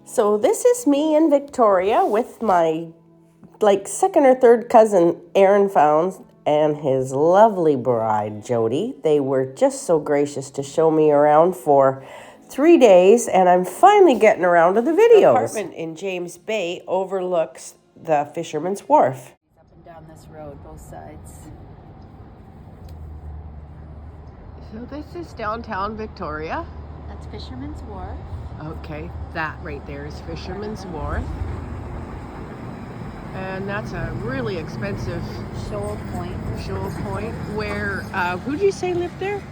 So this is me and Victoria with my second or third cousin Aaron Founds and his lovely bride Jody. They were just so gracious to show me around for 3 days, and I'm finally getting around to the videos. The apartment in James Bay overlooks the Fisherman's Wharf. Up and down this road, both sides. So this is downtown Victoria. That's Fisherman's Wharf. Okay, that right there is Fisherman's Wharf. And that's a really expensive Shoal Point. Where, who did you say lived there?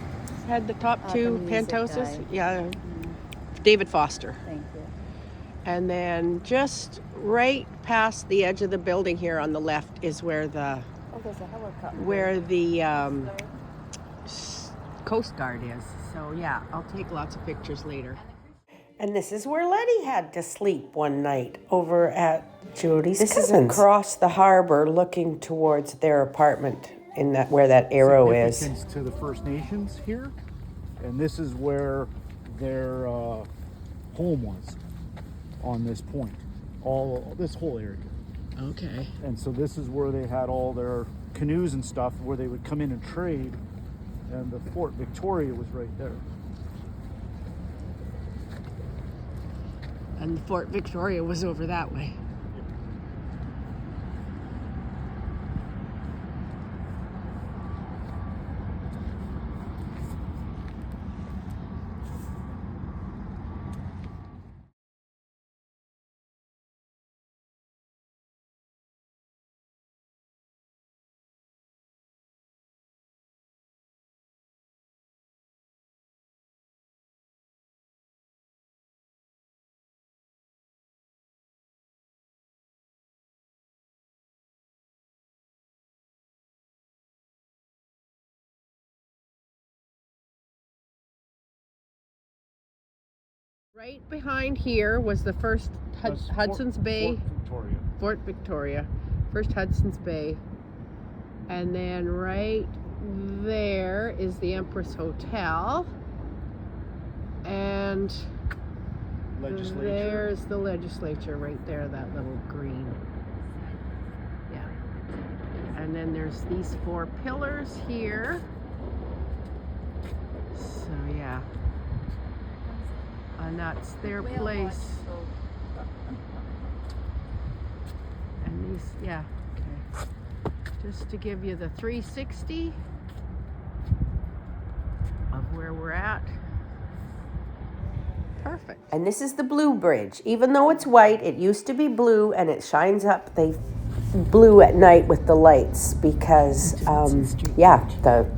Had the top two the penthouses? guy. Yeah, David Foster. Thank you. And then just right past the edge of the building here on the left is where the There's a helicopter. Coast Guard is. So yeah, I'll take lots of pictures later. And this is where Letty had to sleep one night over at Jody's cousin's. This is across the harbor looking towards their apartment in that where that arrow is. Significance to the First Nations here, and this is where their home was on this point, this whole area. Okay. And so this is where they had all their canoes and stuff where they would come in and trade, and the Fort Victoria was right there. And Fort Victoria was over that way. Right behind here was the first Hudson's Bay. Fort Victoria. First Hudson's Bay. And then right there is the Empress Hotel. And there's the legislature right there, that little green. Yeah. And then there's these 4 pillars here. So yeah. And that's their place. And these, yeah, okay. Just to give you the 360 of where we're at. Perfect. And this is the Blue Bridge. Even though it's white, it used to be blue, and it shines up the blue at night with the lights because, the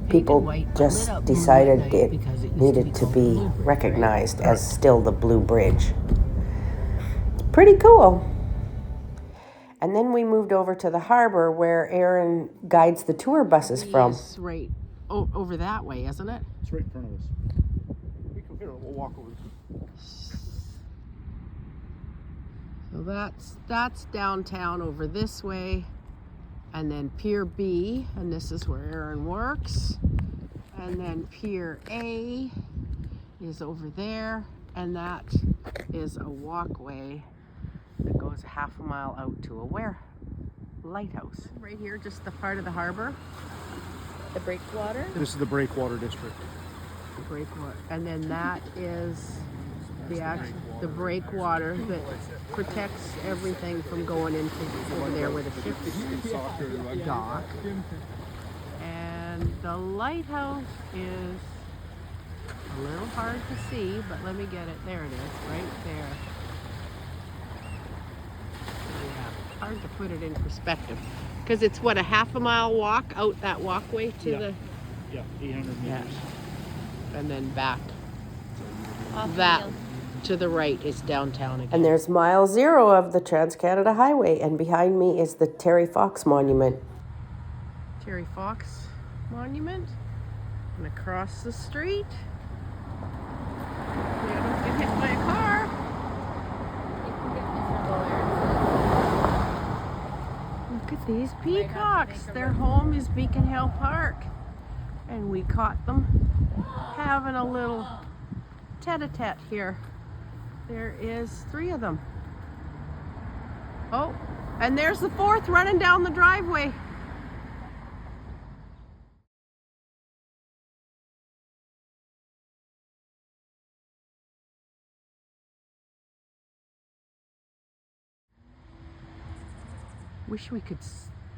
people just decided it needed to be recognized as still the Blue Bridge. Pretty cool. And then we moved over to the harbor where Aaron guides the tour buses from. It's right over that way, isn't it? It's right in front of us. We'll walk over. So that's downtown over this way. And then Pier B, and this is where Aaron works. And then Pier A is over there, and that is a walkway that goes half a mile out to a lighthouse. Right here, just the part of the harbor. The breakwater? This is the Breakwater District. The breakwater. And then that is the breakwater that protects everything from going into over there where the ships dock. And the lighthouse is a little hard to see, but let me get it. There it is, right there. Yeah, hard to put it in perspective because it's what, a half a mile walk out that walkway to the 800 meters. Yeah. And then back. That to the right is downtown again. And there's mile 0 of the Trans-Canada Highway, and behind me is the Terry Fox Monument. Terry Fox Monument. And across the street. Yeah, don't get hit by a car. Look at these peacocks. Their home is Beacon Hill Park. And we caught them having a little tete-a-tete here. There is 3 of them. Oh, and there's the 4th running down the driveway. Wish we could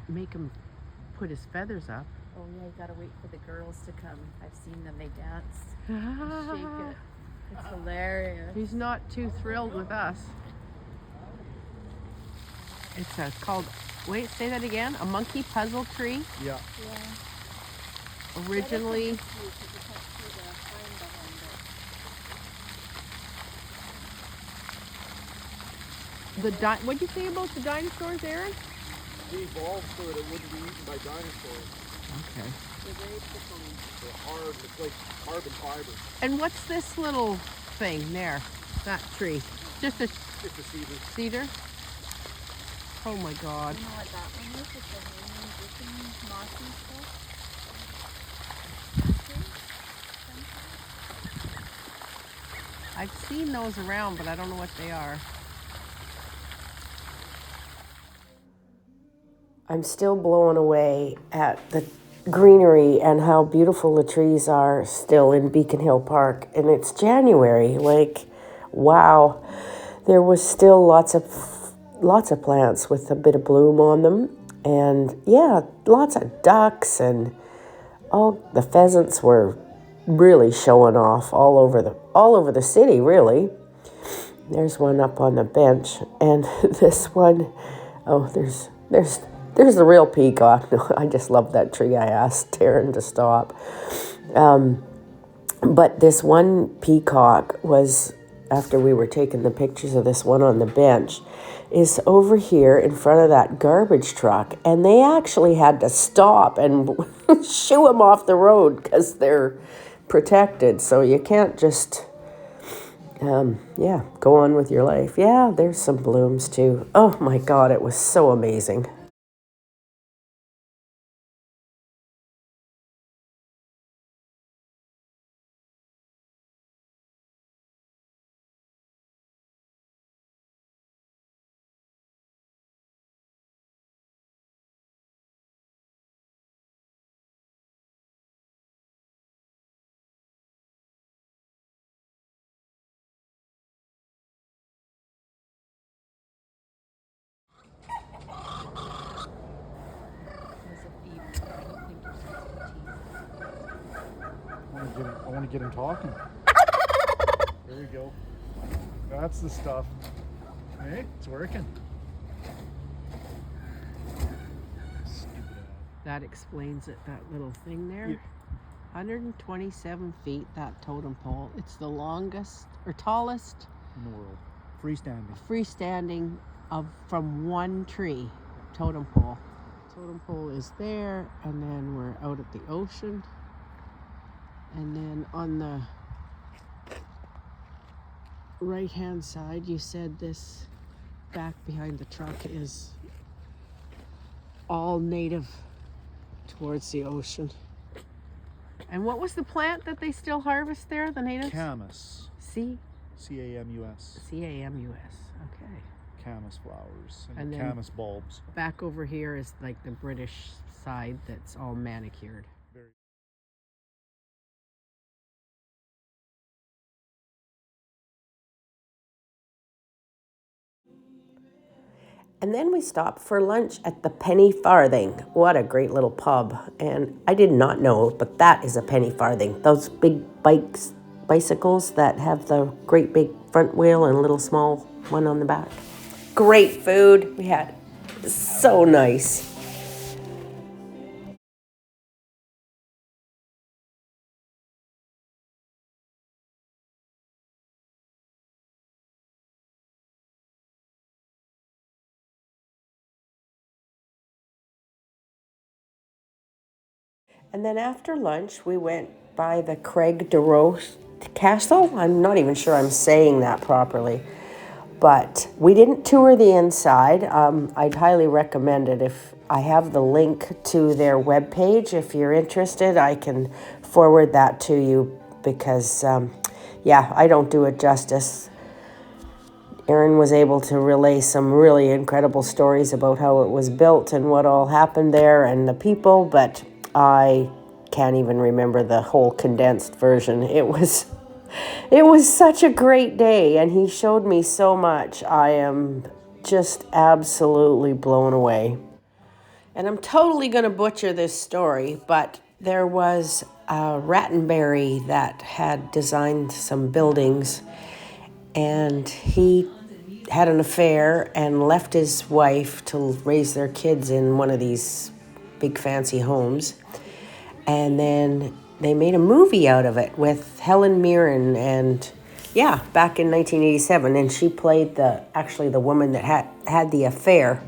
make him put his feathers up. Oh yeah, you gotta wait for the girls to come. I've seen them, they dance, shake it. It's hilarious. He's not too thrilled with us. It's called, wait, say that again, a monkey puzzle tree. Yeah. Yeah. Originally, what'd you say about the dinosaurs, Aaron? They evolved so that it wouldn't be eaten by dinosaurs. Okay. They're very prickly. They're hard, it's like carbon fiber. And what's this little thing there? That tree? Just a It's a cedar. cedar? Oh my God. You know what that one is? It's a hanging, dripping, mossy stuff. I've seen those around, but I don't know what they are. I'm still blown away at the greenery and how beautiful the trees are still in Beacon Hill Park. And it's January, like, wow. There was still lots of plants with a bit of bloom on them. And yeah, lots of ducks, and all the pheasants were really showing off all over the city, really. There's one up on the bench, and this one, oh, there's the real peacock. I just love that tree. I asked Taryn to stop. But this one peacock was, after we were taking the pictures of this one on the bench, is over here in front of that garbage truck. And they actually had to stop and shoo him off the road because they're protected. So you can't just, go on with your life. Yeah, there's some blooms too. Oh my God, it was so amazing. There's a feeder. I don't think you're supposed to tease. I want to get him talking. There we go. That's the stuff. Hey, it's working. That explains it, that little thing there. Yeah. 127 feet, that totem pole. It's the longest or tallest In the world. Freestanding. freestanding from one tree totem pole. Totem pole is there, and then we're out at the ocean. And then on the right hand side, you said this back behind the truck is all native towards the ocean. And what was the plant that they still harvest there, the natives? Camas. C-A-M-U-S. C-A-M-U-S. Okay. Camas flowers And and then- camas bulbs. Back over here is like the British side that's all manicured. Very. And then we stopped for lunch at the Penny Farthing. What a great little pub. And I did not know, but that is a Penny Farthing. Those big bicycles that have the great big front wheel and a little small one on the back. Great food we had. So nice. And then after lunch, we went by the Craig de Roche Castle. I'm not even sure I'm saying that properly. But we didn't tour the inside. I'd highly recommend it. If I have the link to their webpage, if you're interested, I can forward that to you because, I don't do it justice. Erin was able to relay some really incredible stories about how it was built and what all happened there and the people, but I can't even remember the whole condensed version. It was such a great day, and he showed me so much. I am just absolutely blown away. And I'm totally going to butcher this story, but there was a Rattenberry that had designed some buildings, and he had an affair and left his wife to raise their kids in one of these big fancy homes. And then they made a movie out of it with Helen Mirren, and yeah, back in 1987, and she played the woman that had the affair.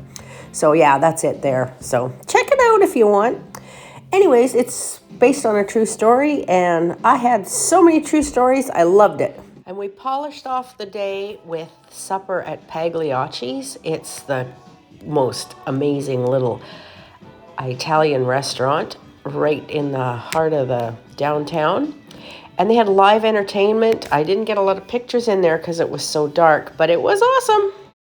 So yeah, that's it there. So check it out if you want. Anyways, it's based on a true story, and I had so many true stories. I loved it. And we polished off the day with supper at Pagliacci's. It's the most amazing little Italian restaurant right in the heart of the downtown. And they had live entertainment. I didn't get a lot of pictures in there because it was so dark, but it was awesome.